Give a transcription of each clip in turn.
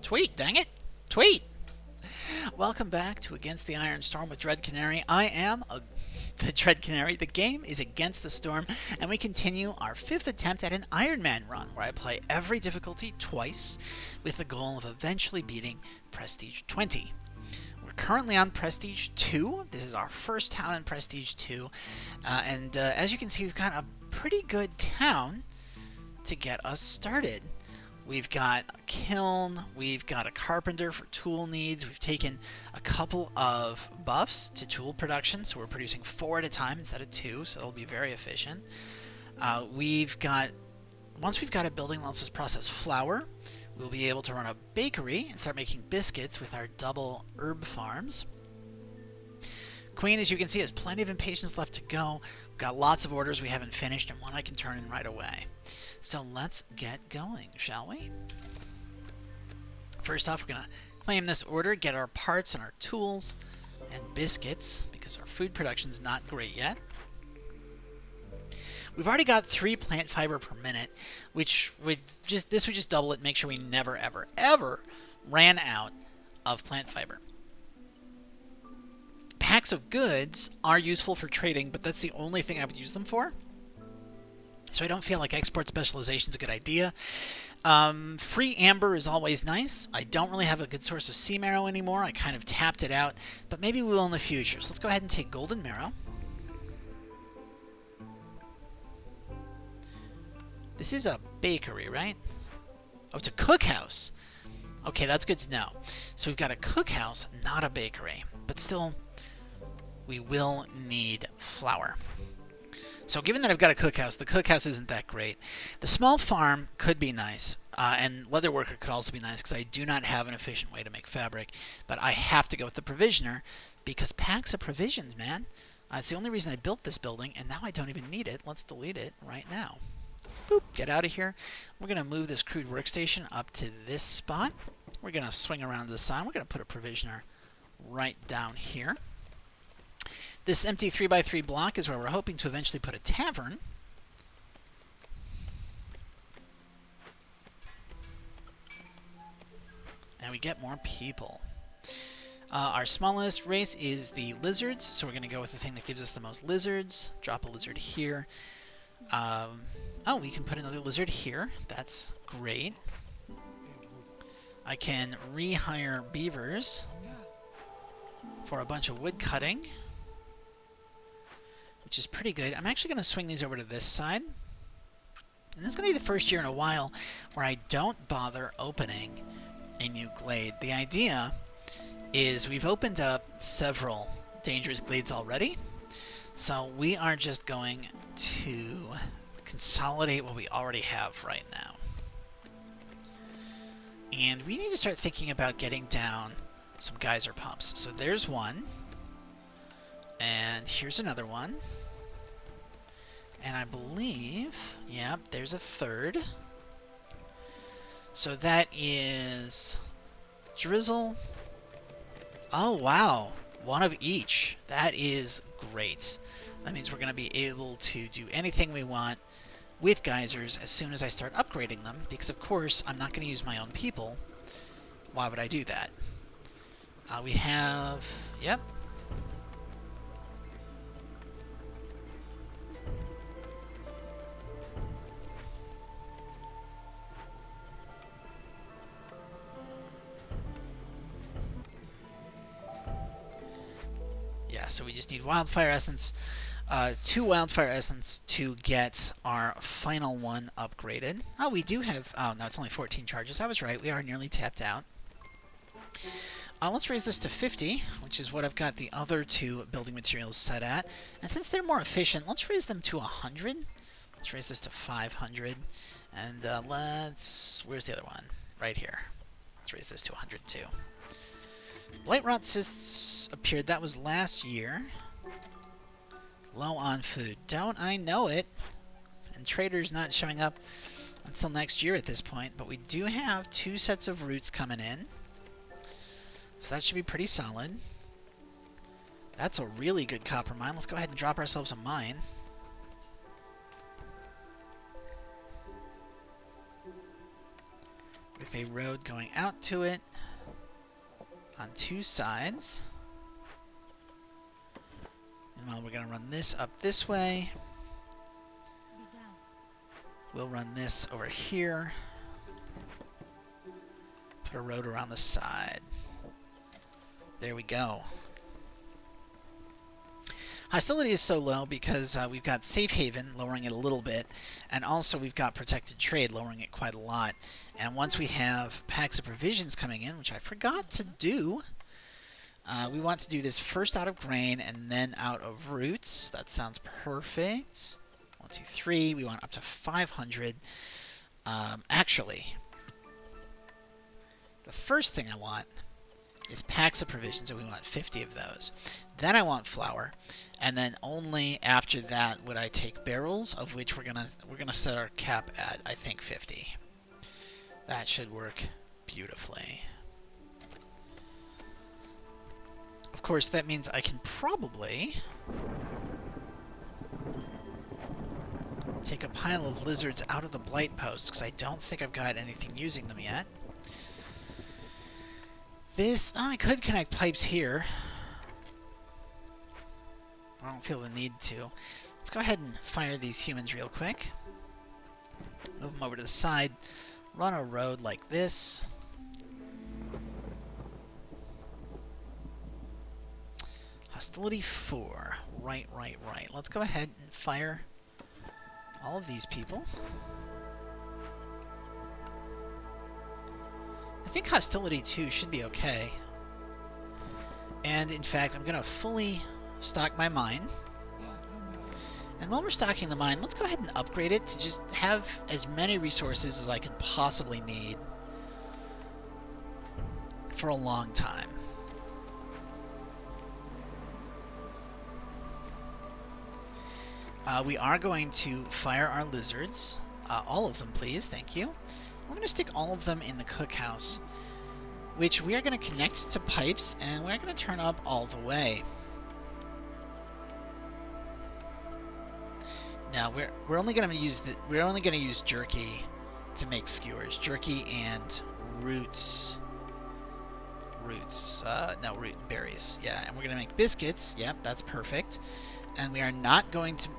Tweet, dang it. Tweet. Welcome back to Against the Iron Storm with Dread Canary. I am the Dread Canary. The game is Against the Storm, and we continue our 5th attempt at an Iron Man run, where I play every difficulty twice with the goal of eventually beating Prestige 20. We're currently on Prestige 2. This is our first town in Prestige 2, and as you can see, we've got a pretty good town to get us started. We've got a kiln, we've got a carpenter for tool needs, we've taken a couple of buffs to tool production, so we're producing 4 at a time instead of 2, so it'll be very efficient. Once we've got a building that lets us process flour, we'll be able to run a bakery and start making biscuits with our double herb farms. Queen, as you can see, has plenty of impatience left to go. We've got lots of orders we haven't finished and one I can turn in right away. So let's get going, shall we? First off, we're going to claim this order, get our parts and our tools and biscuits, because our food production's not great yet. We've already got 3 plant fiber per minute, which would just double it, make sure we never, ever, ever ran out of plant fiber. Packs of goods are useful for trading, but that's the only thing I would use them for. So I don't feel like export specialization is a good idea. Free amber is always nice. I don't really have a good source of sea marrow anymore. I kind of tapped it out, but maybe we will in the future. So let's go ahead and take golden marrow. This is a bakery, right? Oh, it's a cookhouse. Okay, that's good to know. So we've got a cookhouse, not a bakery. But still, we will need flour. So given that I've got a cookhouse, the cookhouse isn't that great. The small farm could be nice, and leather worker could also be nice because I do not have an efficient way to make fabric. But I have to go with the provisioner because packs of provisions, man. It's the only reason I built this building, and now I don't even need it. Let's delete it right now. Boop, get out of here. We're going to move this crude workstation up to this spot. We're going to swing around to the side. We're going to put a provisioner right down here. This empty 3x3 block is where we're hoping to eventually put a tavern. And we get more people. Our smallest race is the lizards, so we're going to go with the thing that gives us the most lizards. Drop a lizard here. Oh, we can put another lizard here. That's great. I can rehire beavers for a bunch of wood cutting, which is pretty good. I'm actually going to swing these over to this side. And this is going to be the first year in a while where I don't bother opening a new glade. The idea is we've opened up several dangerous glades already, so we are just going to consolidate what we already have right now. And we need to start thinking about getting down some geyser pumps. So there's one, and here's another one. And I believe, yeah, there's a third. So that is drizzle. Oh, wow. One of each. That is great. That means we're going to be able to do anything we want with geysers as soon as I start upgrading them. Because, of course, I'm not going to use my own people. Why would I do that? We have, yep. So we just need wildfire essence, 2 wildfire essence to get our final one upgraded. Oh, we do have, oh no, it's only 14 charges. I was right, we are nearly tapped out. Let's raise this to 50, which is what I've got the other 2 building materials set at. And since they're more efficient, let's raise them to 100. Let's raise this to 500. And where's the other one? Right here. Let's raise this to 100 too. Blight rot cysts appeared. That was last year. Low on food. Don't I know it? And traders not showing up until next year at this point. But we do have 2 sets of roots coming in. So that should be pretty solid. That's a really good copper mine. Let's go ahead and drop ourselves a mine. with a road going out to it on 2 sides. And well, we're going to run this up this way. We'll run this over here. Put a road around the side. There we go. Hostility is so low because we've got Safe Haven, lowering it a little bit, and also we've got Protected Trade, lowering it quite a lot. And once we have packs of provisions coming in, which I forgot to do, we want to do this first out of grain and then out of roots. That sounds perfect. 1, 2, 3. We want up to 500. Actually, the first thing I want is packs of provisions, and we want 50 of those. Then I want flour, and then only after that would I take barrels, of which we're gonna set our cap at, I think, 50. That should work beautifully. Of course, that means I can probably take a pile of lizards out of the blight posts, because I don't think I've got anything using them yet. This, I could connect pipes here. I don't feel the need to. Let's go ahead and fire these humans real quick. Move them over to the side. Run a road like this. Hostility 4. Right. Let's go ahead and fire all of these people. I think Hostility 2 should be okay. And in fact, I'm going to fully stock my mine. And while we're stocking the mine, let's go ahead and upgrade it to just have as many resources as I could possibly need for a long time. We are going to fire our lizards. All of them, please. Thank you. We're going to stick all of them in the cookhouse, which we are going to connect to pipes, and we're going to turn up all the way. Now we're only going to use jerky to make skewers. Jerky and roots. Root berries. Yeah, and we're going to make biscuits. Yep, that's perfect. And we are not going to...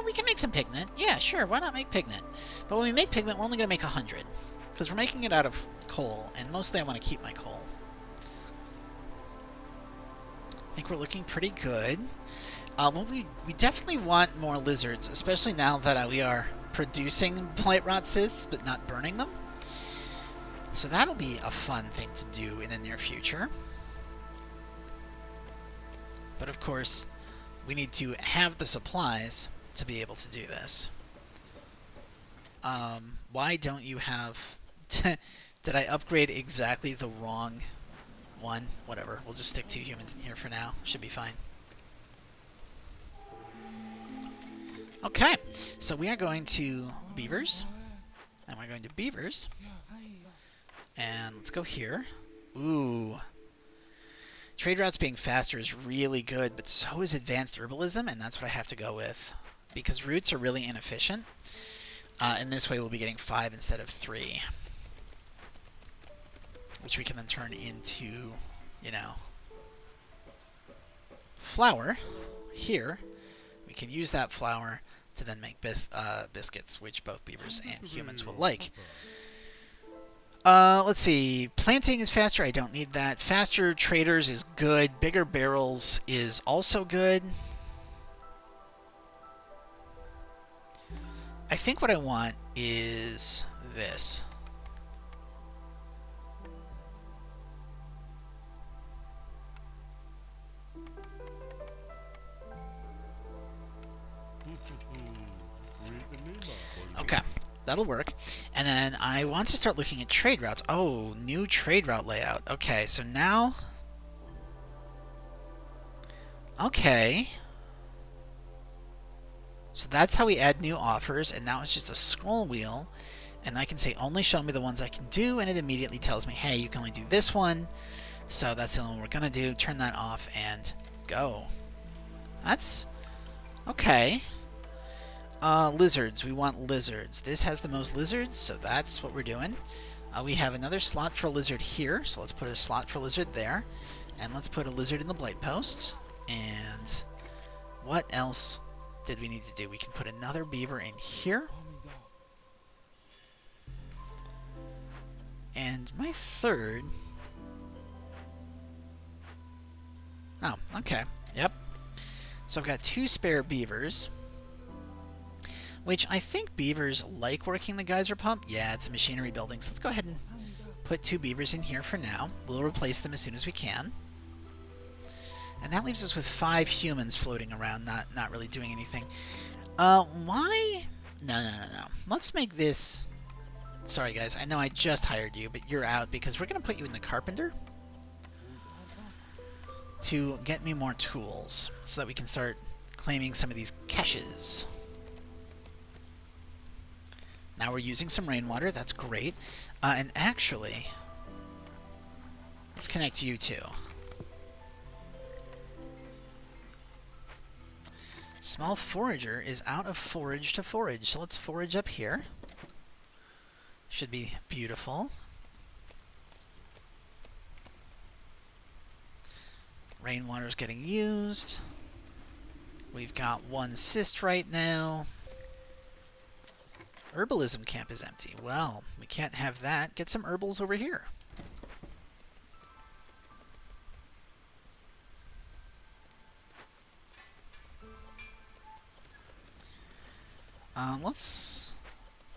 we can make some pigment. Yeah, sure, why not make pigment? But when we make pigment, we're only going to make 100. Because we're making it out of coal, and mostly I want to keep my coal. I think we're looking pretty good. Well, we definitely want more lizards, especially now that we are producing blight rot cysts, but not burning them. So that'll be a fun thing to do in the near future. But of course, we need to have the supplies to be able to do this. Why don't you have... Did I upgrade exactly the wrong one? Whatever. We'll just stick 2 humans in here for now. Should be fine. Okay. So we are going to beavers. And we're going to beavers. And let's go here. Ooh. Trade routes being faster is really good, but so is advanced herbalism, and that's what I have to go with. Because roots are really inefficient. And this way we'll be getting 5 instead of 3. Which we can then turn into, you know, flour. Here, we can use that flour to then make biscuits, which both beavers and humans will like. Let's see. Planting is faster. I don't need that. Faster traders is good. Bigger barrels is also good. I think what I want is this. Okay, that'll work. And then I want to start looking at trade routes. Oh, new trade route layout. Okay, so now... Okay. So that's how we add new offers, and now it's just a scroll wheel. And I can say, only show me the ones I can do, and it immediately tells me, hey, you can only do this one. So that's the only one we're going to do. Turn that off and go. That's... Okay. Lizards. We want lizards. This has the most lizards, so that's what we're doing. We have another slot for a lizard here, so let's put a slot for a lizard there. And let's put a lizard in the blight post. And what else did we need to do? We can put another beaver in here. And my third... Oh, okay. Yep. So I've got 2 spare beavers. Which I think beavers like working the geyser pump. Yeah, it's a machinery building, so let's go ahead and put 2 beavers in here for now. We'll replace them as soon as we can. And that leaves us with 5 humans floating around, not really doing anything. Why? No. Let's make this... Sorry, guys. I know I just hired you, but you're out because we're going to put you in the carpenter to get me more tools so that we can start claiming some of these caches. Now we're using some rainwater. That's great. And actually, let's connect you two. Small forager is out of forage to forage, so let's forage up here. Should be beautiful. Rainwater's getting used. We've got 1 cyst right now. Herbalism camp is empty. Well, we can't have that. Get some herbals over here.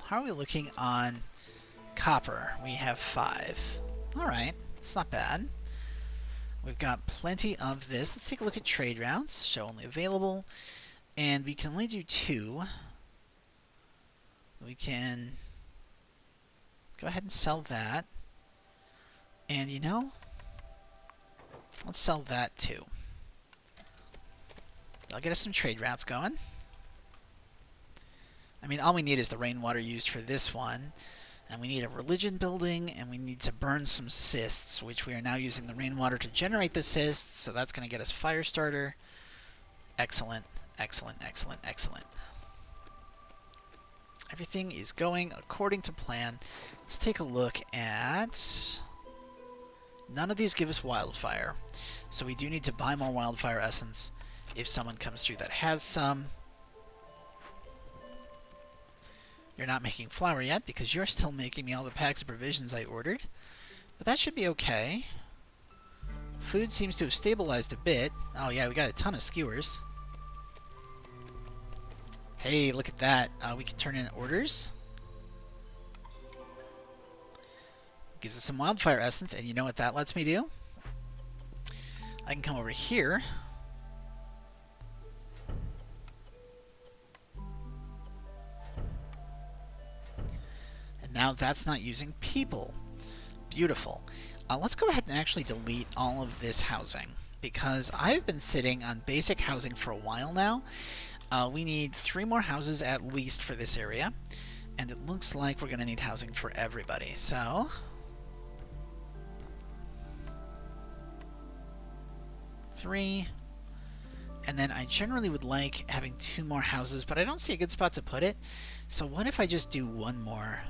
How are we looking on copper? We have 5. Alright, it's not bad. We've got plenty of this. Let's take a look at trade routes. Show only available. And we can only do 2. We can go ahead and sell that. And you know, let's sell that too. That'll get us some trade routes going. I mean, all we need is the rainwater used for this one. And we need a religion building, and we need to burn some cysts, which we are now using the rainwater to generate the cysts, so that's going to get us fire starter. Excellent, excellent, excellent, excellent. Everything is going according to plan. Let's take a look at... None of these give us wildfire, so we do need to buy more wildfire essence if someone comes through that has some. You're not making flour yet because you're still making me all the packs of provisions I ordered. But that should be okay. Food seems to have stabilized a bit. Oh yeah, we got a ton of skewers. Hey, look at that. We can turn in orders. Gives us some wildfire essence, and you know what that lets me do? I can come over here. Now that's not using people. Beautiful. Let's go ahead and actually delete all of this housing, because I've been sitting on basic housing for a while now. We need 3 more houses at least for this area, and it looks like we're going to need housing for everybody. So, 3, and then I generally would like having 2 more houses, but I don't see a good spot to put it. So what if I just do 1 more?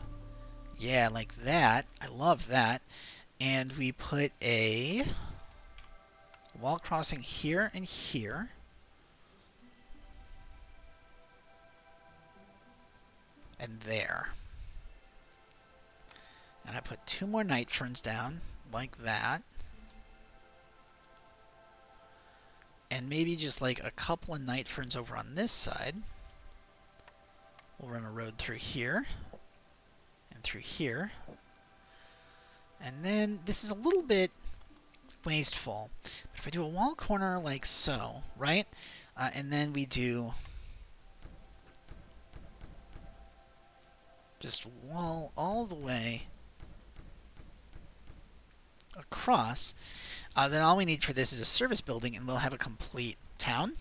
Yeah, like that. I love that. And we put a wall crossing here and here. And there. And I put 2 more night ferns down, like that. And maybe just like a couple of night ferns over on this side. We'll run a road through here. And through here. And then this is a little bit wasteful. But if I do a wall corner like so, right? And then we do just wall all the way across, then all we need for this is a service building, and we'll have a complete town.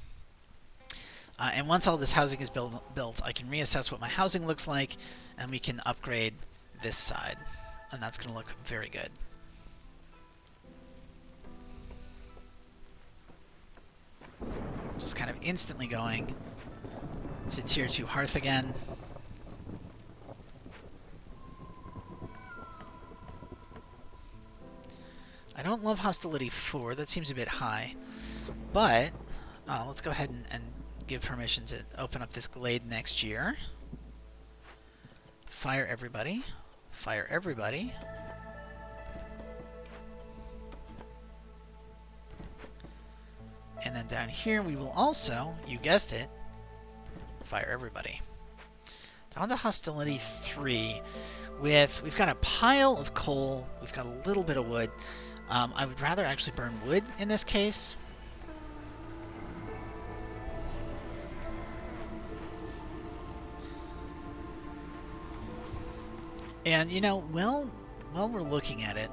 And once all this housing is built, I can reassess what my housing looks like, and we can upgrade this side. And that's going to look very good. Just kind of instantly going to Tier 2 Hearth again. don't love hostility 4. That seems a bit high. But let's go ahead and give permission to open up this glade next year. Fire everybody. Fire everybody. And then down here we will also, you guessed it, fire everybody. Down to hostility 3. We've got a pile of coal, we've got a little bit of wood. I would rather actually burn wood in this case. And, you know, while we're looking at it,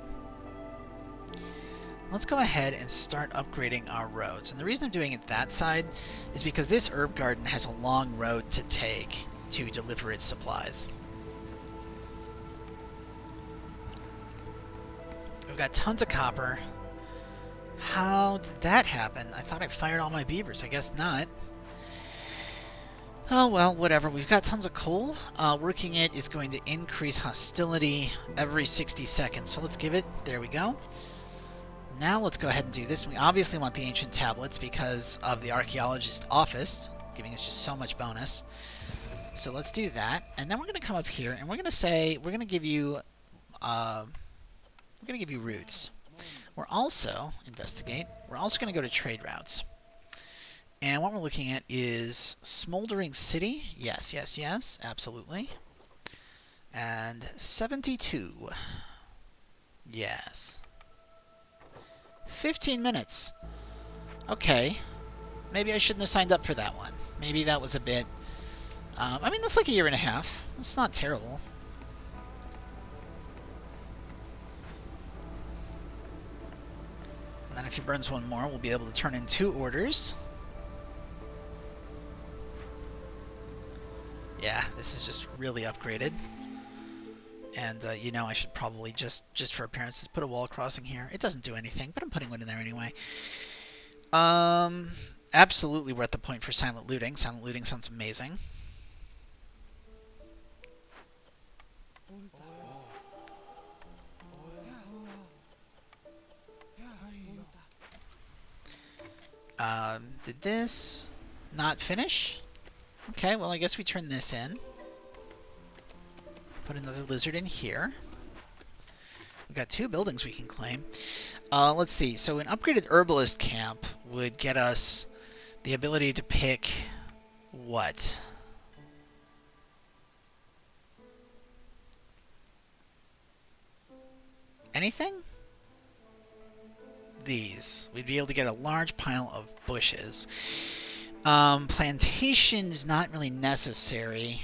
let's go ahead and start upgrading our roads. And the reason I'm doing it that side is because this herb garden has a long road to take to deliver its supplies. We've got tons of copper. How did that happen? I thought I fired all my beavers. I guess not. Oh, well, whatever. We've got tons of coal. Working it is going to increase hostility every 60 seconds. So let's give it. There we go. Now let's go ahead and do this. We obviously want the ancient tablets because of the archaeologist's office, giving us just so much bonus. So let's do that. And then we're going to come up here and we're going to say, we're going to give you roots. We're also, investigate, we're also going to go to trade routes. And what we're looking at is Smoldering City. Yes, yes, yes, absolutely. And 72. Yes. 15 minutes. Okay. Maybe I shouldn't have signed up for that one. Maybe that was a bit... I mean, that's like a year and a half. That's not terrible. And then if he burns one more, we'll be able to turn in 2 orders. Yeah, this is just really upgraded. And, you know, I should probably, just for appearances, put a wall crossing here. It doesn't do anything, but I'm putting one in there anyway. Absolutely we're at the point for silent looting. Silent looting sounds amazing. Did this not finish? Okay, well, I guess we turn this in. Put another lizard in here. We've got 2 buildings we can claim. Let's see. So an upgraded herbalist camp would get us the ability to pick what? Anything? These. We'd be able to get a large pile of bushes. Plantation's not really necessary.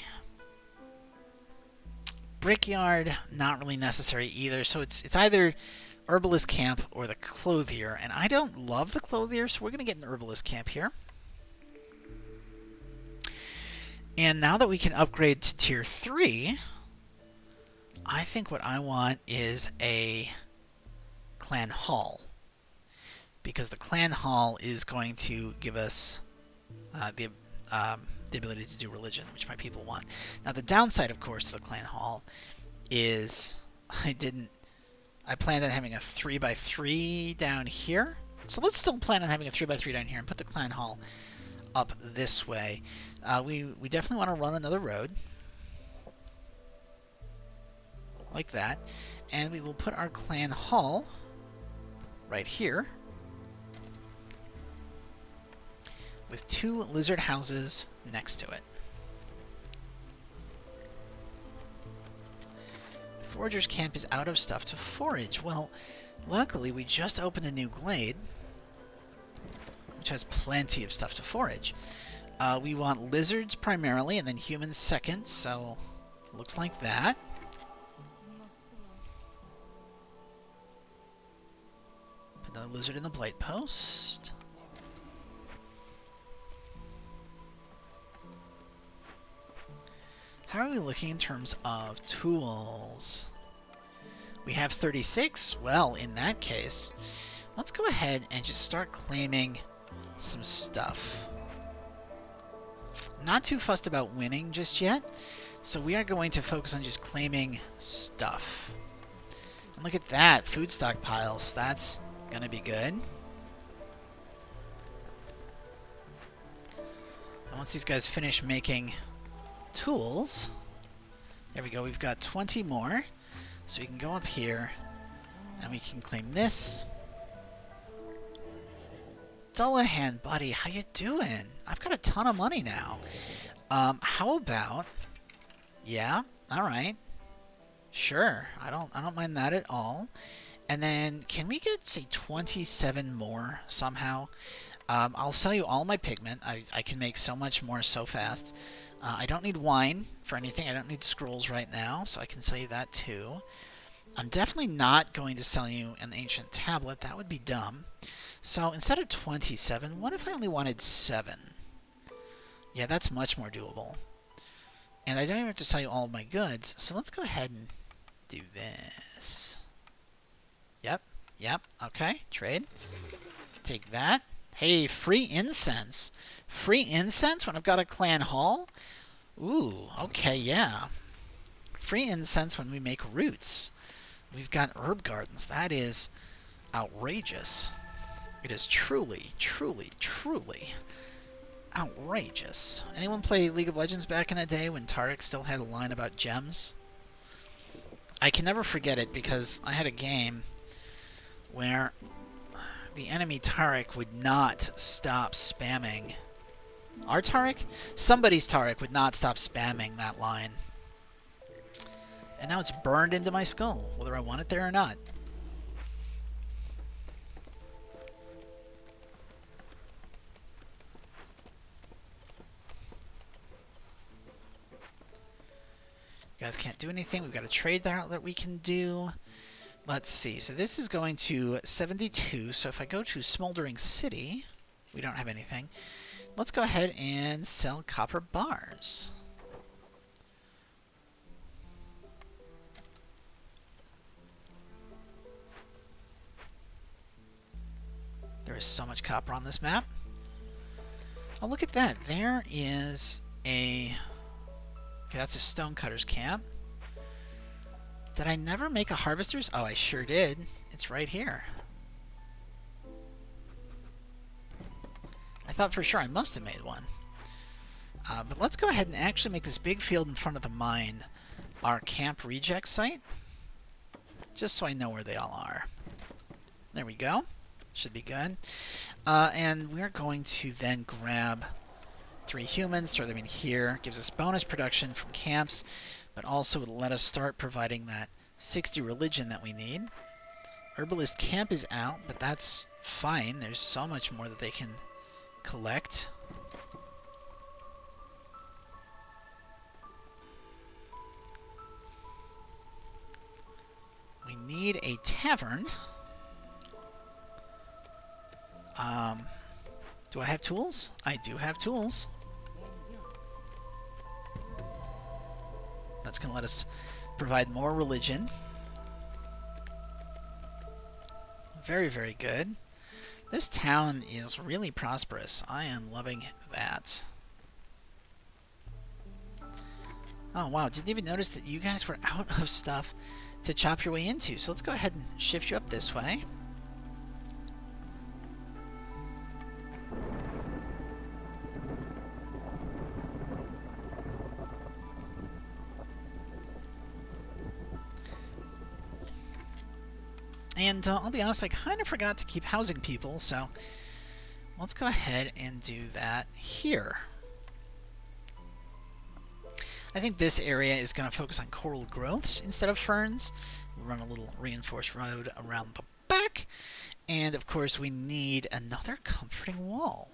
Brickyard, not really necessary either. So it's either herbalist camp or the clothier. And I don't love the clothier, so we're going to get an herbalist camp here. And now that we can upgrade to tier 3, I think what I want is a clan hall. Because the clan hall is going to give us the ability to do religion, which my people want. Now, the downside, of course, to the clan hall is I planned on having a 3x3 down here. So let's still plan on having a 3x3 down here and put the clan hall up this way. We definitely want to run another road. Like that. And we will put our clan hall right here. With 2 lizard houses next to it. Forager's camp is out of stuff to forage. Well, luckily we just opened a new glade, which has plenty of stuff to forage. We want lizards primarily, and then humans second, so looks like that. Put another lizard in the blight post. How are we looking in terms of tools? We have 36. Well, in that case, let's go ahead and just start claiming some stuff. Not too fussed about winning just yet, so we are going to focus on just claiming stuff. And look at that, food stockpiles. That's gonna be good. And once these guys finish making tools, there we go, we've got 20 more. So we can go up here and we can claim this. Dullahan, buddy, how you doing? I've got a ton of money now. How about... Yeah, alright. Sure, I don't mind that at all. And then, can we get, say, 27 more somehow? I'll sell you all my pigment. I can make so much more so fast. I don't need wine for anything. I don't need scrolls right now, so I can sell you that too. I'm definitely not going to sell you an ancient tablet. That would be dumb. So instead of 27, what if I only wanted 7? Yeah, that's much more doable. And I don't even have to sell you all of my goods, so let's go ahead and do this. Yep, okay, trade. Take that. Hey, free incense. Free incense when I've got a clan hall? Ooh, okay, yeah. Free incense when we make roots. We've got herb gardens. That is outrageous. It is truly, truly, truly outrageous. Anyone play League of Legends back in the day when Tarek still had a line about gems? I can never forget it because I had a game where the enemy Tarek would not stop spamming. Our Tarek? Somebody's Tarek would not stop spamming that line. And now it's burned into my skull, whether I want it there or not. You guys can't do anything. We've got a trade there that we can do. Let's see. So this is going to 72. So if I go to Smoldering City, we don't have anything. Let's go ahead and sell copper bars. There is so much copper on this map. Oh, look at that. There is a... Okay, that's a stonecutter's camp. Did I never make a harvester's? Oh, I sure did. It's right here. I thought for sure I must have made one. But let's go ahead and actually make this big field in front of the mine our camp reject site. Just so I know where they all are. There we go. Should be good. And we're going to then grab 3 humans, throw them in here. Gives us bonus production from camps, but also would let us start providing that 60 religion that we need. Herbalist camp is out, but that's fine. There's so much more that they can collect. We need a tavern. Do I have tools? I do have tools. That's going to let us provide more religion. Very, very good. This town is really prosperous. I am loving that. Oh, wow. Didn't even notice that you guys were out of stuff to chop your way into. So let's go ahead and shift you up this way. And I'll be honest, I kind of forgot to keep housing people, so let's go ahead and do that here. I think this area is going to focus on coral growths instead of ferns. We'll run a little reinforced road around the back. And, of course, we need another comforting wall.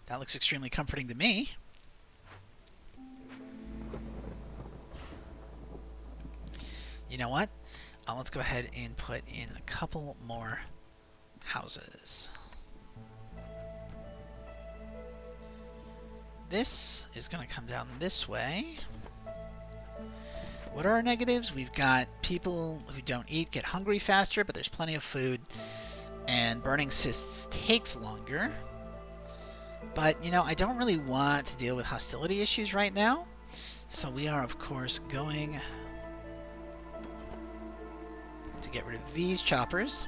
That looks extremely comforting to me. You know what? Let's go ahead and put in a couple more houses. This is going to come down this way. What are our negatives? We've got people who don't eat get hungry faster, but there's plenty of food. And burning cysts takes longer. But, you know, I don't really want to deal with hostility issues right now. So we are, of course, going to get rid of these choppers.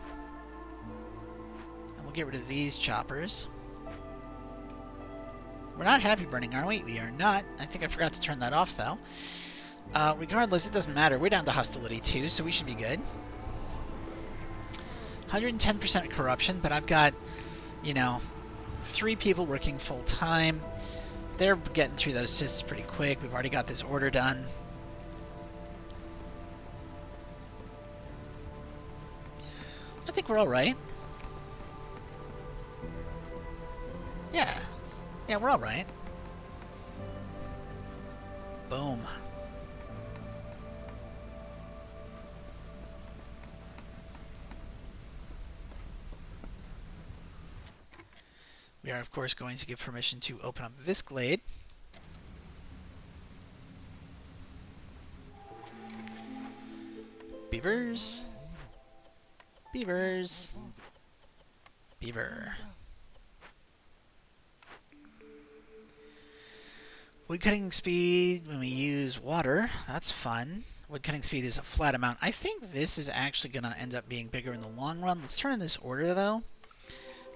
And we'll get rid of these choppers. We're not happy burning, are we? We are not. I think I forgot to turn that off, though. Regardless, it doesn't matter. We're down to hostility, too, so we should be good. 110% corruption, but I've got, you know, 3 people working full-time. They're getting through those cysts pretty quick. We've already got this order done. I think we're all right. Yeah. Yeah, we're all right. Boom. We are, of course, going to give permission to open up this glade. Beavers. Beavers. Beaver. Wood cutting speed when we use water. That's fun. Wood cutting speed is a flat amount. I think this is actually going to end up being bigger in the long run. Let's turn in this order, though.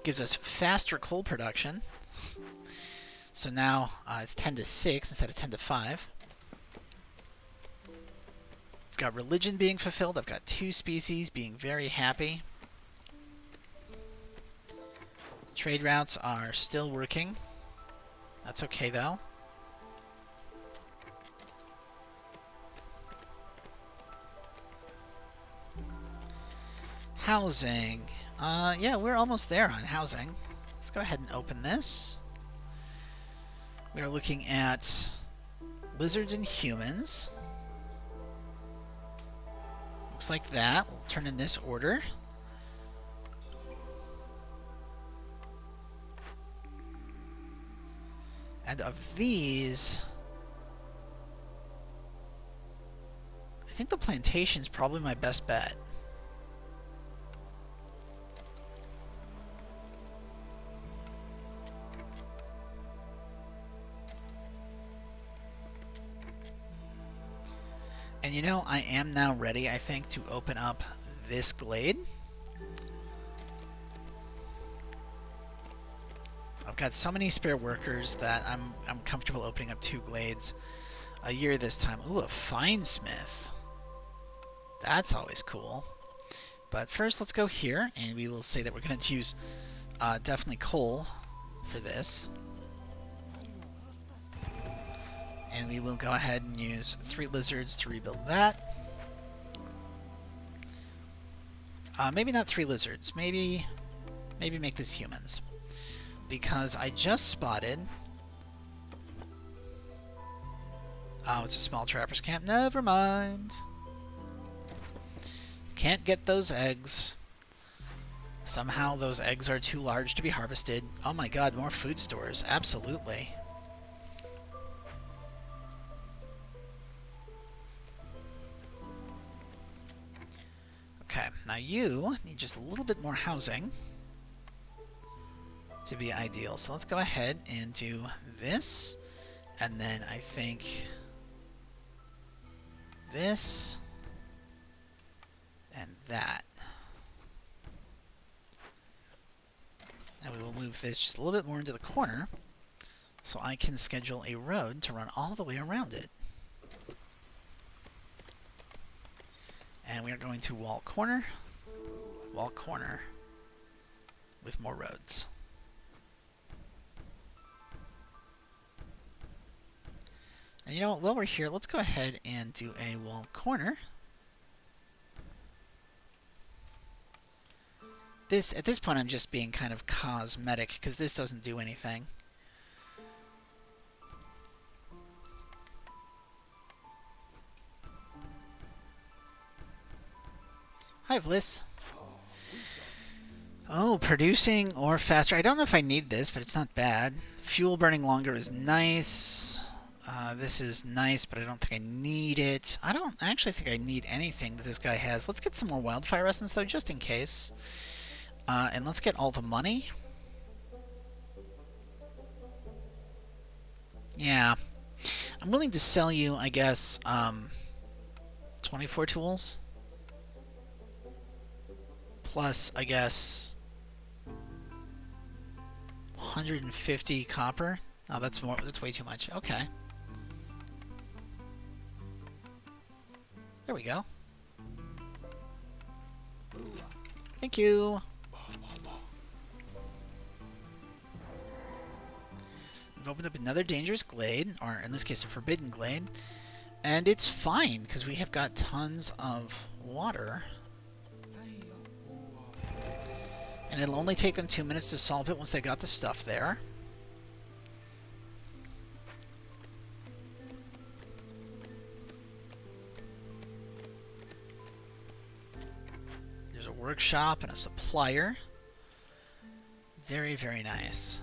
Gives us faster coal production. So now it's 10 to 6 instead of 10 to 5. I've got religion being fulfilled. I've got 2 species being very happy. Trade routes are still working. That's okay, though. Housing. Yeah, we're almost there on housing. Let's go ahead and open this. We are looking at lizards and humans. Looks like that. We'll turn in this order. And of these, I think the plantation's probably my best bet. And you know, I am now ready, I think, to open up this glade. I've got so many spare workers that I'm comfortable opening up 2 glades a year this time. Ooh, a fine smith. That's always cool. But first, let's go here, and we will say that we're going to use definitely coal for this. And we will go ahead and use 3 lizards to rebuild that. Maybe not 3 lizards. Maybe make this humans. Because I just spotted... Oh, it's a small trapper's camp. Never mind. Can't get those eggs. Somehow those eggs are too large to be harvested. Oh my god, more food stores. Absolutely. Okay, now you need just a little bit more housing to be ideal. So let's go ahead and do this, and then I think this and that. And we will move this just a little bit more into the corner so I can schedule a road to run all the way around it. And we are going to wall corner with more roads. And you know what, while we're here, let's go ahead and do a wall corner. At this point, I'm just being kind of cosmetic, because this doesn't do anything. Hi, Bliss. Oh, producing or faster. I don't know if I need this, but it's not bad. Fuel burning longer is nice. This is nice, but I don't think I need it. I don't actually think I need anything that this guy has. Let's get some more wildfire essence, though, just in case. And let's get all the money. Yeah. I'm willing to sell you, I guess, 24 tools. Plus, I guess, 150 copper. Oh, that's more. That's way too much. Okay. There we go. Thank you. We've opened up another dangerous glade, or in this case, a forbidden glade. And it's fine, because we have got tons of water. And it'll only take them 2 minutes to solve it once they got the stuff there. There's a workshop and a supplier. Very, very nice.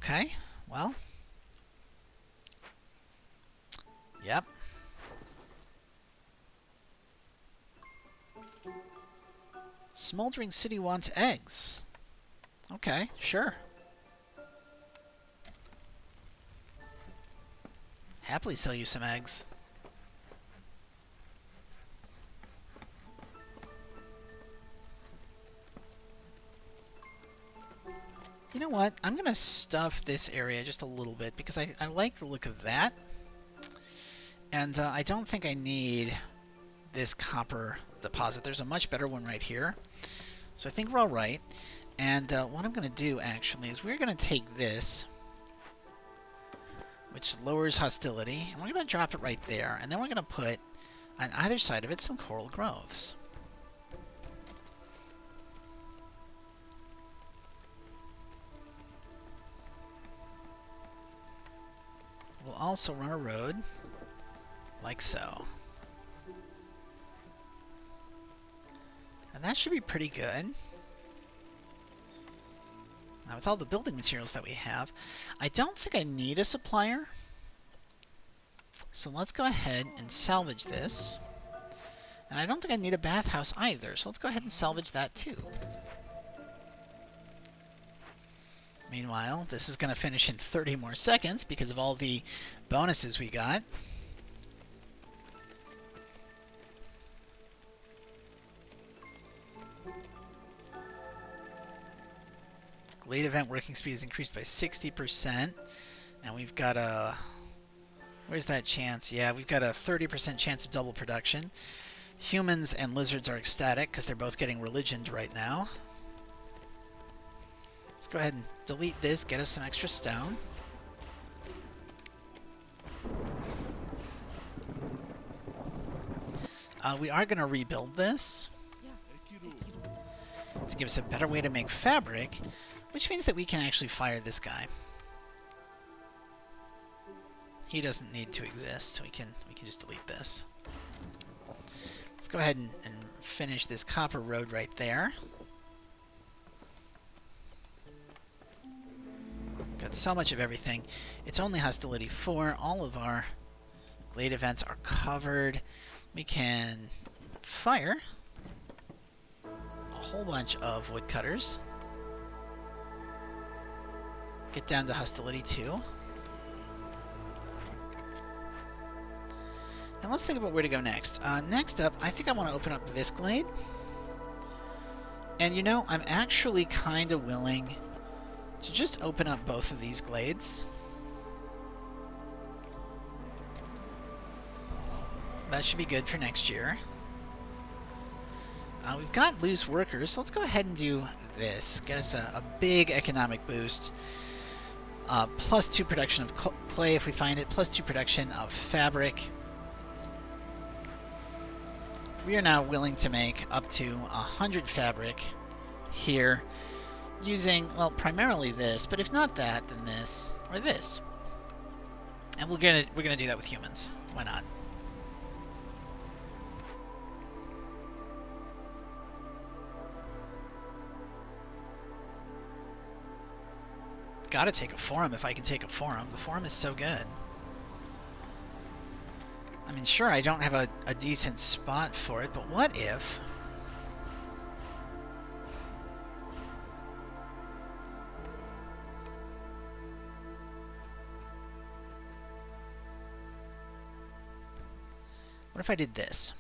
Okay, well. Yep. Smoldering City wants eggs. Okay, sure. Happily sell you some eggs. You know what? I'm going to stuff this area just a little bit because I like the look of that. And I don't think I need this copper deposit. There's a much better one right here. So I think we're all right. And what I'm going to do, actually, is we're going to take this, which lowers hostility, and we're going to drop it right there. And then we're going to put, on either side of it, some coral growths. We'll also run a road, like so. And that should be pretty good. Now, with all the building materials that we have, I don't think I need a supplier. So let's go ahead and salvage this. And I don't think I need a bathhouse either, so let's go ahead and salvage that too. Meanwhile, this is going to finish in 30 more seconds because of all the bonuses we got. Glade event working speed is increased by 60%. And we've got a... Where's that chance? Yeah, we've got a 30% chance of double production. Humans and lizards are ecstatic because they're both getting religioned right now. Let's go ahead and delete this, get us some extra stone. We are going to rebuild this to give us a better way to make fabric, which means that we can actually fire this guy. He doesn't need to exist, so we can just delete this. Let's go ahead and finish this copper road right there. Got so much of everything. It's only hostility 4. All of our glade events are covered. We can fire a whole bunch of woodcutters. Get down to hostility 2. And let's think about where to go next. Next up, I think I want to open up this glade. And you know, I'm actually kind of willing to just open up both of these glades. That should be good for next year. We've got loose workers, so let's go ahead and do this. Get us a big economic boost. Plus 2 production of clay if we find it, plus 2 production of fabric. We are now willing to make up to 100 fabric here using, well, primarily this, but if not that, then this or this. And we're gonna do that with humans. Why not? Gotta take a forum if I can take a forum. The forum is so good. I mean, sure, I don't have a decent spot for it, but what if... What if I did this?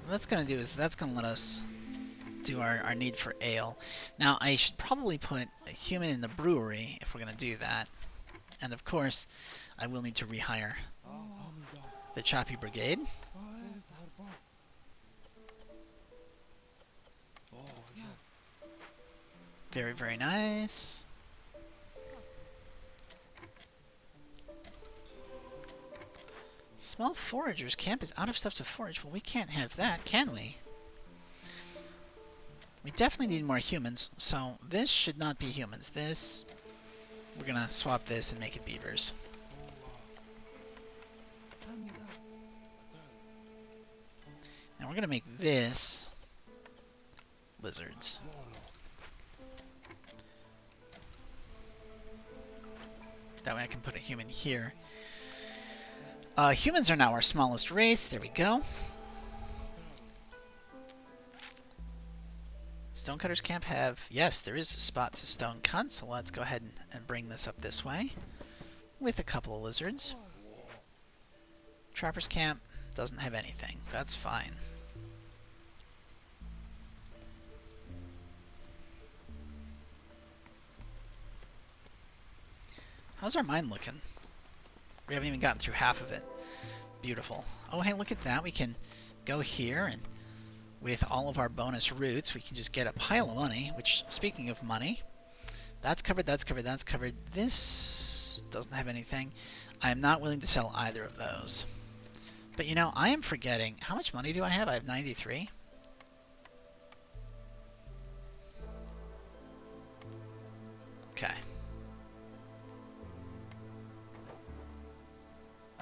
What that's going to do is that's going to let us do our need for ale. Now, I should probably put a human in the brewery if we're going to do that. And of course, I will need to rehire the Choppy Brigade. Very, very nice. Small foragers camp is out of stuff to forage. Well, we can't have that, can we? We definitely need more humans, so this should not be humans. This, we're gonna swap this and make it beavers. And we're gonna make this lizards. That way I can put a human here. Humans are now our smallest race. There we go. Stonecutters camp have... Yes, there is a spot to stone cut, so let's go ahead and bring this up this way. With a couple of lizards. Trappers camp doesn't have anything. That's fine. How's our mine looking? We haven't even gotten through half of it. Beautiful. Oh, hey, look at that. We can go here, and with all of our bonus roots, we can just get a pile of money, which, speaking of money, that's covered, that's covered, that's covered. This doesn't have anything. I am not willing to sell either of those. But, you know, I am forgetting. How much money do I have? I have 93. Okay.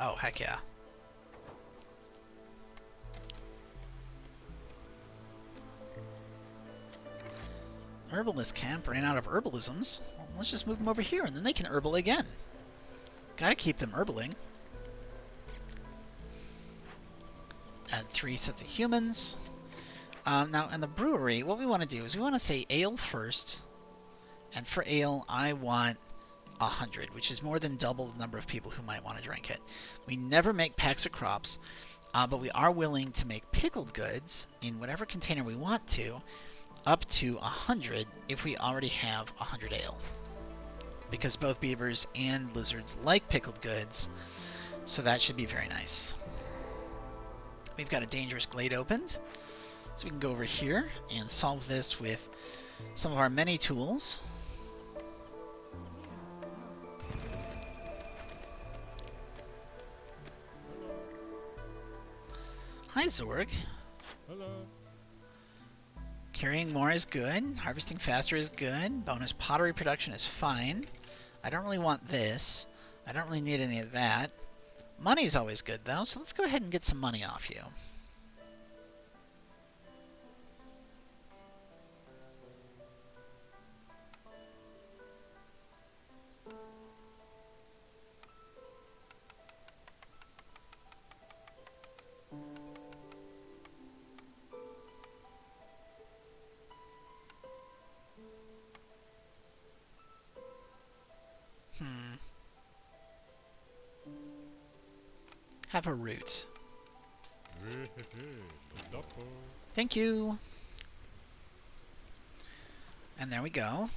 Oh, heck yeah. Herbalist camp ran out of herbalisms. Well, let's just move them over here, and then they can herbal again. Gotta keep them herbaling. Add 3 sets of humans. Now, in the brewery, what we want to do is we want to say ale first. And for ale, I want 100, which is more than double the number of people who might want to drink it. We never make packs or crops, but we are willing to make pickled goods in whatever container we want to, up to 100 if we already have 100 ale. Because both beavers and lizards like pickled goods, so that should be very nice. We've got a dangerous glade opened, so we can go over here and solve this with some of our many tools. Hi, Zorg. Hello. Carrying more is good. Harvesting faster is good. Bonus pottery production is fine. I don't really want this. I don't really need any of that. Money is always good, though, so let's go ahead and get some money off you. Have a root. Thank you. And there we go.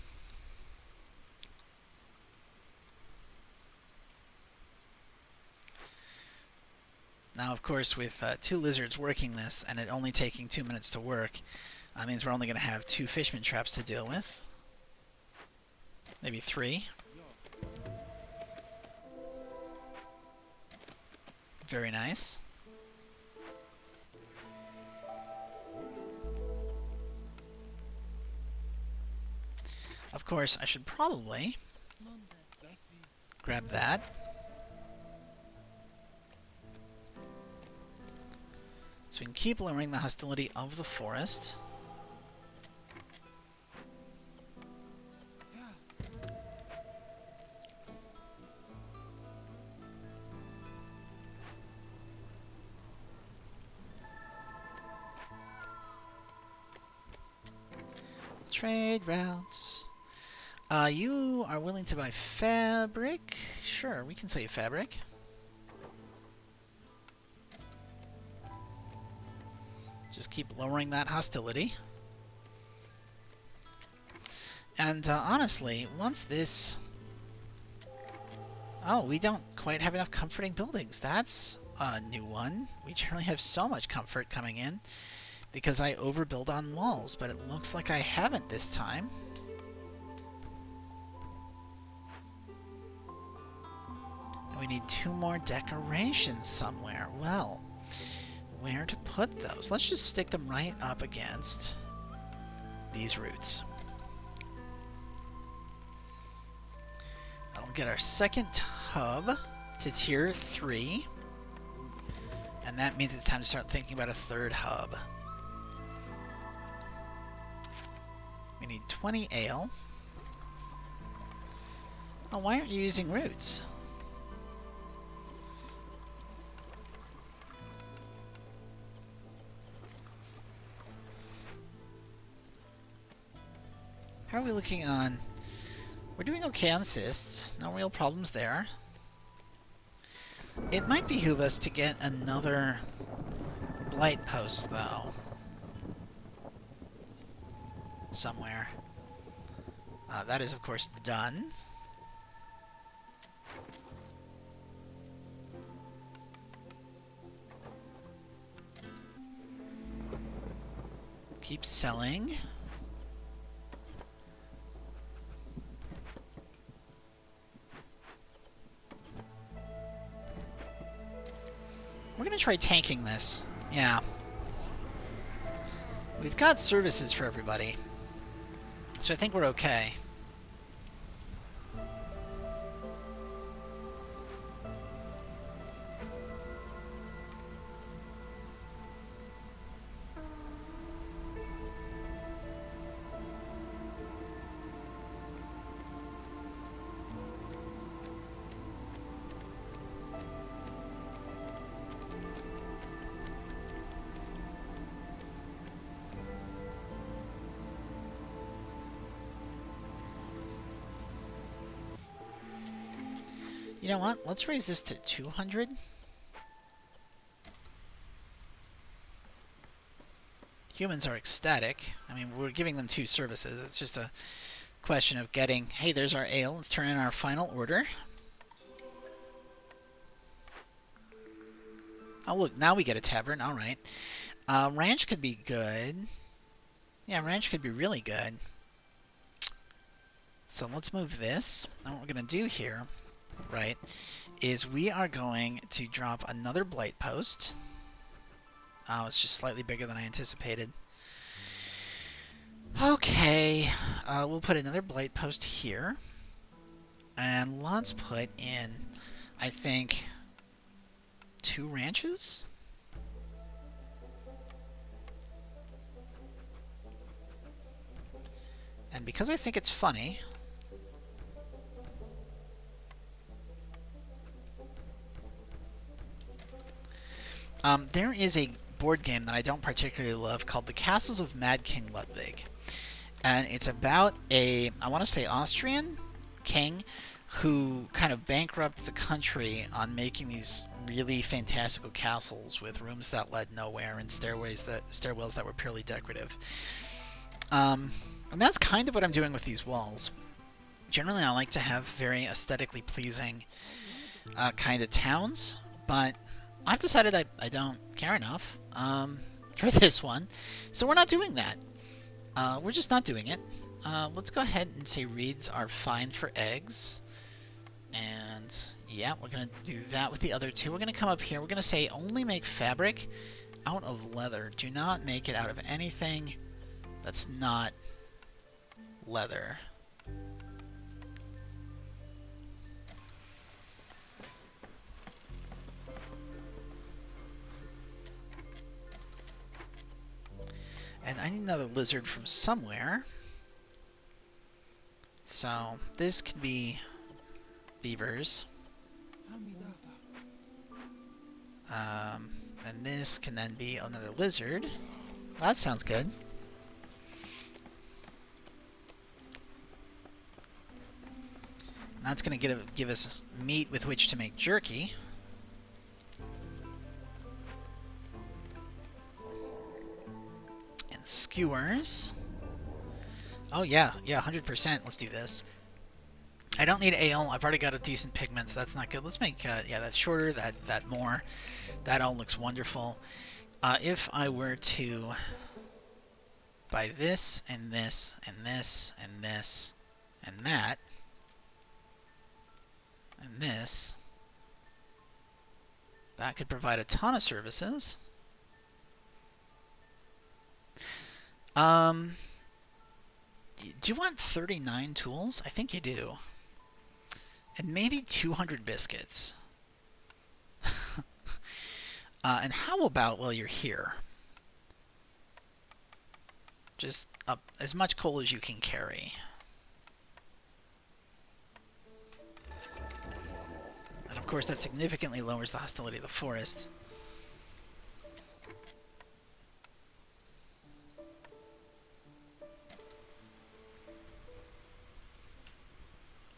Now, of course, with 2 lizards working this, and it only taking 2 minutes to work, that means we're only going to have 2 fishman traps to deal with. Maybe 3. Very nice. Of course, I should probably grab that. So we can keep lowering the hostility of the forest. Trade routes. You are willing to buy fabric? Sure, we can sell you fabric. Just keep lowering that hostility. And honestly, once this... Oh, we don't quite have enough comforting buildings. That's a new one. We generally have so much comfort coming in because I overbuild on walls, but it looks like I haven't this time. And we need 2 more decorations somewhere. Well, where to put those? Let's just stick them right up against these roots. That'll get our second hub to tier 3. And that means it's time to start thinking about a 3rd hub. We need 20 ale. Oh, why aren't you using roots? How are we looking on... We're doing okay on cysts. No real problems there. It might behoove us to get another blight post, though. Somewhere. That is, of course, done. Keep selling. We're gonna try tanking this. Yeah. We've got services for everybody. So I think we're okay. You know what? Let's raise this to 200. Humans are ecstatic. I mean, we're giving them 2 services. It's just a question of getting... Hey, there's our ale. Let's turn in our final order. Oh, look. Now we get a tavern. All right. Ranch could be good. Yeah, ranch could be really good. So let's move this. And what we're going to do here... right, is we are going to drop another blight post. Oh, it's just slightly bigger than I anticipated. Okay, we'll put another blight post here. And let's put in, I think, 2 ranches? And because I think it's funny... there is a board game that I don't particularly love called The Castles of Mad King Ludwig. And it's about a, I want to say Austrian king who kind of bankrupt the country on making these really fantastical castles with rooms that led nowhere and stairwells that were purely decorative. And that's kind of what I'm doing with these walls. Generally, I like to have very aesthetically pleasing kind of towns, but I've decided I don't care enough for this one, so we're not doing that. We're just not doing it. Let's go ahead and say reeds are fine for eggs. And yeah, we're going to do that with the other two. We're going to come up here. We're going to say only make fabric out of leather. Do not make it out of anything that's not leather. And I need another lizard from somewhere. So this could be beavers. And this can then be another lizard. That sounds good. That's going to give us meat with which to make jerky. And skewers. Oh yeah, 100%. Let's do this. I don't need ale. I've already got a decent pigment, so that's not good. Let's make, yeah, that shorter, that more. That all looks wonderful. If I were to buy this, and this, and this, and this, and that, and this, that could provide a ton of services. Do you want 39 tools? I think you do. And maybe 200 biscuits. And how about while you're here? Just as much coal as you can carry. And of course that significantly lowers the hostility of the forest.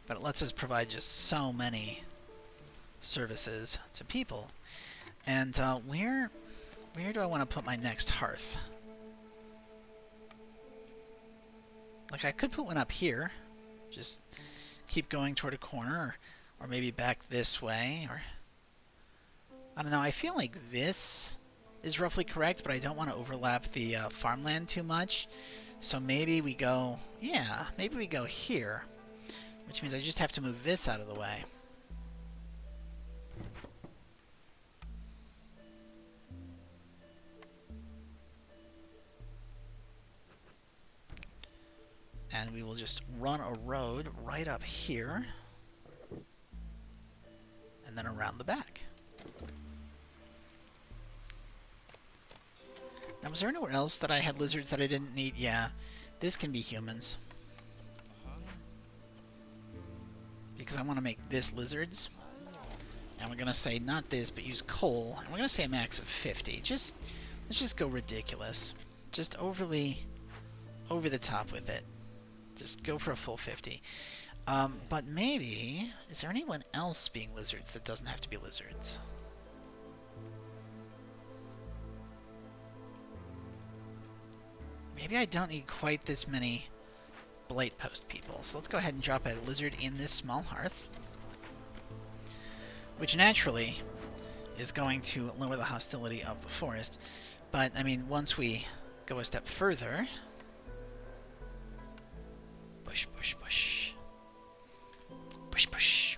But it lets us provide just so many services to people. And where do I want to put my next hearth? Like, I could put one up here. Just keep going toward a corner, or maybe back this way, or I don't know. I feel like this is roughly correct, but I don't want to overlap the farmland too much. So maybe we go, yeah, maybe we go here. Which means I just have to move this out of the way. And we will just run a road right up here. And then around the back. Now, was there anywhere else that I had lizards that I didn't need? Yeah, this can be humans. Because I want to make this lizards. And we're going to say not this, but use coal. And we're going to say a max of 50. Let's just go ridiculous. Just overly over the top with it. Just go for a full 50. But maybe, is there anyone else being lizards that doesn't have to be lizards? Maybe I don't need quite this many blight post people. So let's go ahead and drop a lizard in this small hearth, which naturally is going to lower the hostility of the forest. But, I mean, once we go a step further... Bush, bush, bush. Bush, bush.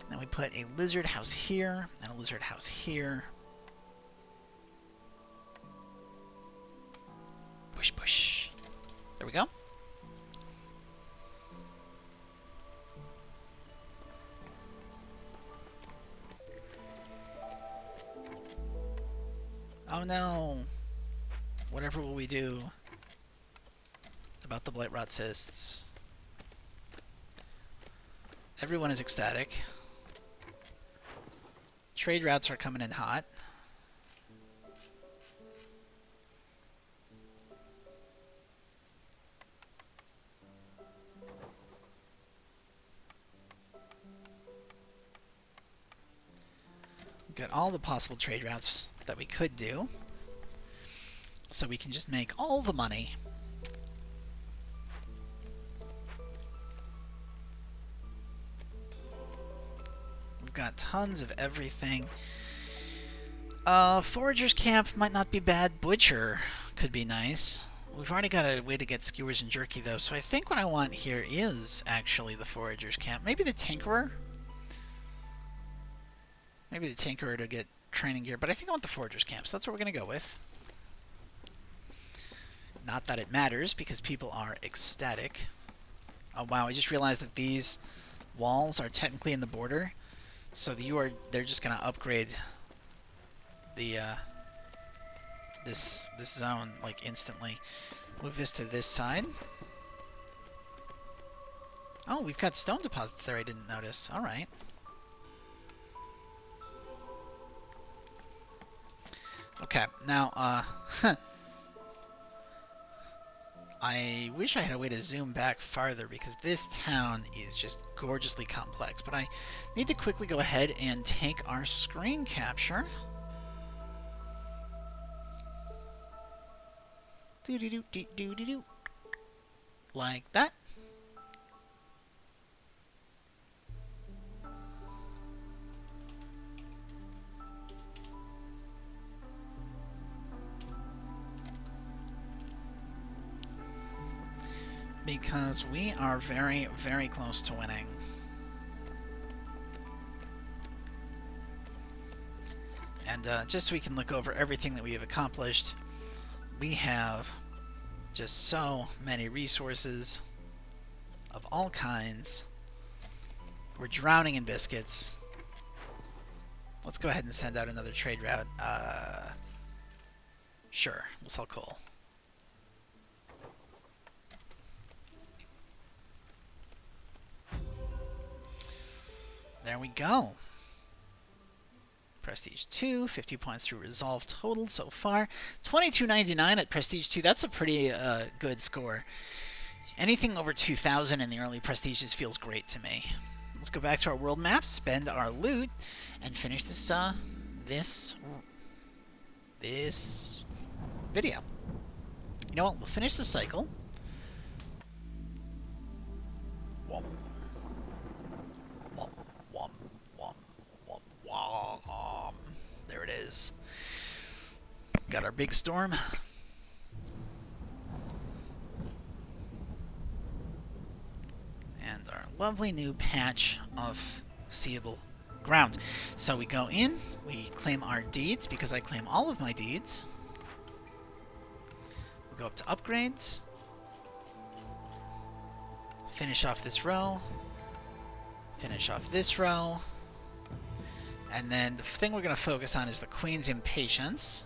Then we put a lizard house here, and a lizard house here. Bush, bush. There we go. Oh no! Whatever will we do about the blight rot cysts? Everyone is ecstatic. Trade routes are coming in hot. got all the possible trade routes that we could do, so we can just make all the money. We've got tons of everything. Forager's camp might not be bad. Butcher could be nice. We've already got a way to get skewers and jerky, though, so I think what I want here is actually the Forager's camp. Maybe the Tinkerer? Maybe the Tinkerer to get training gear, but I think I want the Forager's camp, so that's what we're going to go with. Not that it matters, because people are ecstatic. Oh, wow, I just realized that these walls are technically in the border, so they're just going to upgrade the this zone like instantly. Move this to this side. Oh, we've got stone deposits there I didn't notice. All right. Okay, now I wish I had a way to zoom back farther because this town is just gorgeously complex, but I need to quickly go ahead and take our screen capture. Do-do-do-do-do-do-do. Like that. Because we are very, very close to winning. And just so we can look over everything that we have accomplished, we have just so many resources of all kinds. We're drowning in biscuits. Let's go ahead and send out another trade route. Sure, we'll sell coal. There we go. Prestige 2, 50 points through Resolve total so far. 22.99 at Prestige 2. That's a pretty good score. Anything over 2,000 in the early Prestiges feels great to me. Let's go back to our world map, spend our loot, and finish this this video. You know what? We'll finish the cycle. Wom. Wom. Wom. Wom. Wom. Wom. There it is. Got our big storm. And our lovely new patch of seeable ground. So we go in, we claim our deeds, because I claim all of my deeds. We go up to upgrades. Finish off this row. Finish off this row. And then the thing we're going to focus on is the Queen's Impatience.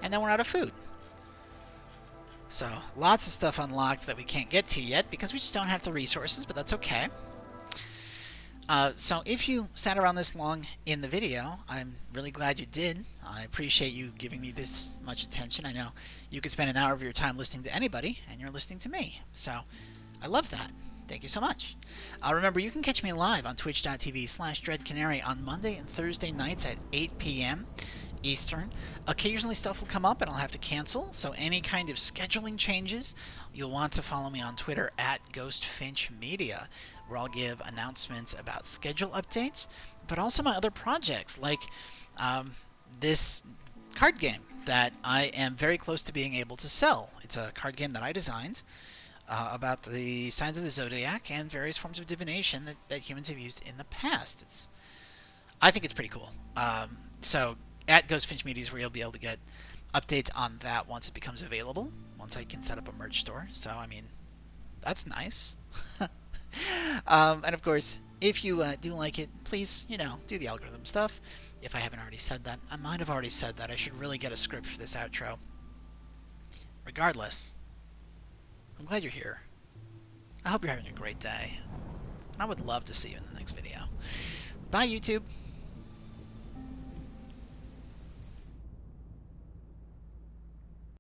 And then we're out of food. So, lots of stuff unlocked that we can't get to yet because we just don't have the resources, but that's okay. So if you sat around this long in the video, I'm really glad you did. I appreciate you giving me this much attention. I know you could spend an hour of your time listening to anybody, and you're listening to me. So, I love that. Thank you so much. Remember, you can catch me live on twitch.tv/DreadCanary on Monday and Thursday nights at 8 p.m. Eastern. Occasionally stuff will come up and I'll have to cancel, so any kind of scheduling changes, you'll want to follow me on Twitter at GhostFinchMedia, where I'll give announcements about schedule updates, but also my other projects, like this card game that I am very close to being able to sell. It's a card game that I designed about the signs of the zodiac and various forms of divination that humans have used in the past. I think it's pretty cool. So at GhostFinchMedia is where you'll be able to get updates on that once it becomes available, once I can set up a merch store. So, I mean, that's nice. And of course, if you do like it, please, do the algorithm stuff. If I haven't already said that, I might have already said that. I should really get a script for this outro. Regardless, I'm glad you're here. I hope you're having a great day. I would love to see you in the next video. Bye, YouTube.